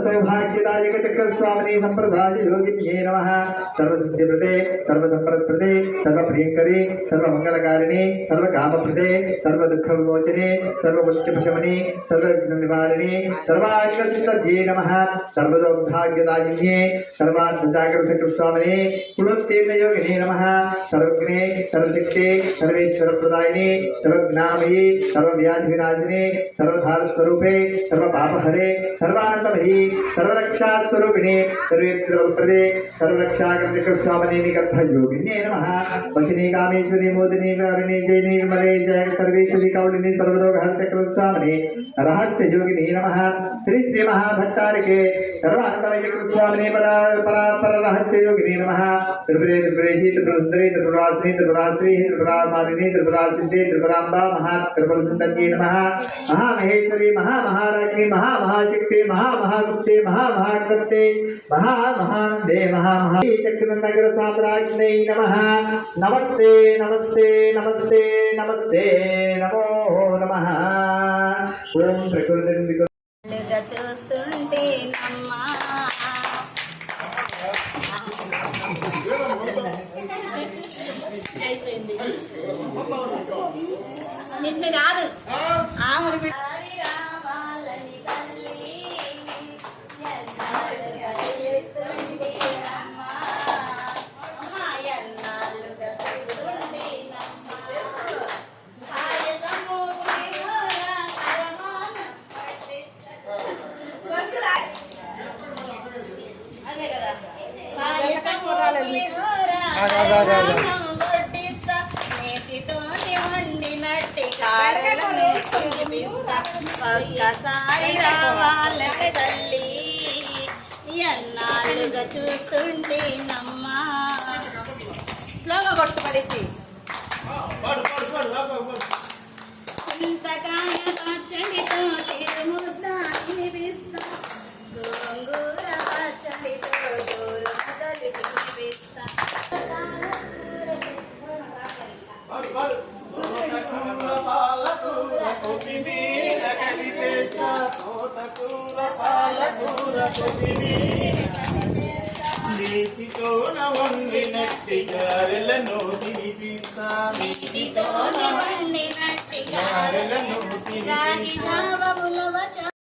सौभाग्यदायक चक्रस्वामिनी संप्रदाय योगिन्ये नमः। सर्वसिद्धिप्रदे सर्वसंपत्प्रदे सर्वप्रियंकरे सर्वमंगलकारिणे सर्वकामप्रदे सर्वदुःखविमोचने सर्वमुष्टिपशमने सर्वविघ्ननिवारिणे सर्वाश्रसिद्धये नमः। सर्वसौभाग्यदायिन्ये सर्वार्थजागृतचक्रस्वामिने कुलोत्तीर्ण योगिने नमः। सर्वज्ञे सर्वशक्ते सर्वेश्वरप्रदायिने सर्वज्ञानमयी सर्वव्याधिविनाशिने सर्वभारस्वरूपे सर्वपापहरे सर्वानंदमयी सर्वरक्षा स्वरूपिणे सर्वेत्रप्रदे सर्वरक्षाकर्तृस्वामिने गर्भयोगिन्ये नमः। वशिनी कामेश्वरी मोदिनी कारिणी जय निर्मले जय सर्वेश्वरी कौलिनी सर्वलोकहरचक्रस्वामिने रहस्य योगिनी नमः। श्री श्री महाभट्टारिके सर्वानंदमयी चक्रस्वामिने परापर रहस्य योगिनी नमः। त्रिपुरे त्रिपुरेशी त्रिपुरसुंदरी त्रिपुरासिनी त्रिपुराश्री त्रिपुरामालिनी त्रिपुरासिद्धे त्रिपुरांबा महात्रिपुरसुंदरी नमः। महामहेश्वरी महामहाराज्ञी महामहाशक्ति महामहागुप्ते महामहाकृते महामहानंदे महामहाचक्रनगर साम्राज्ञै नमः। नमस्ते नमस्ते नमस्ते नमस्ते नमो नमः। ओम प्रकृति చూస్తుంటే నమ్మా అయిపోయింది నిన్ను కాదు ఆమె ఒక్కసారి రావాలని తల్లి ఎన్నాళ్ళుగా చూస్తుంటే నమ్మా స్లోగా కొట్టుపడితే చింతకాయ పచ్చడితో తిరుముద్ద వినిపిస్తా గోంగూర పచ్చడితో గోరు మొదలు వినిపిస్తా నీతితో వండినట్టి గారెలను తినిపిస్తా నీతితో వండినట్టి గారెలను తినిపిస్తా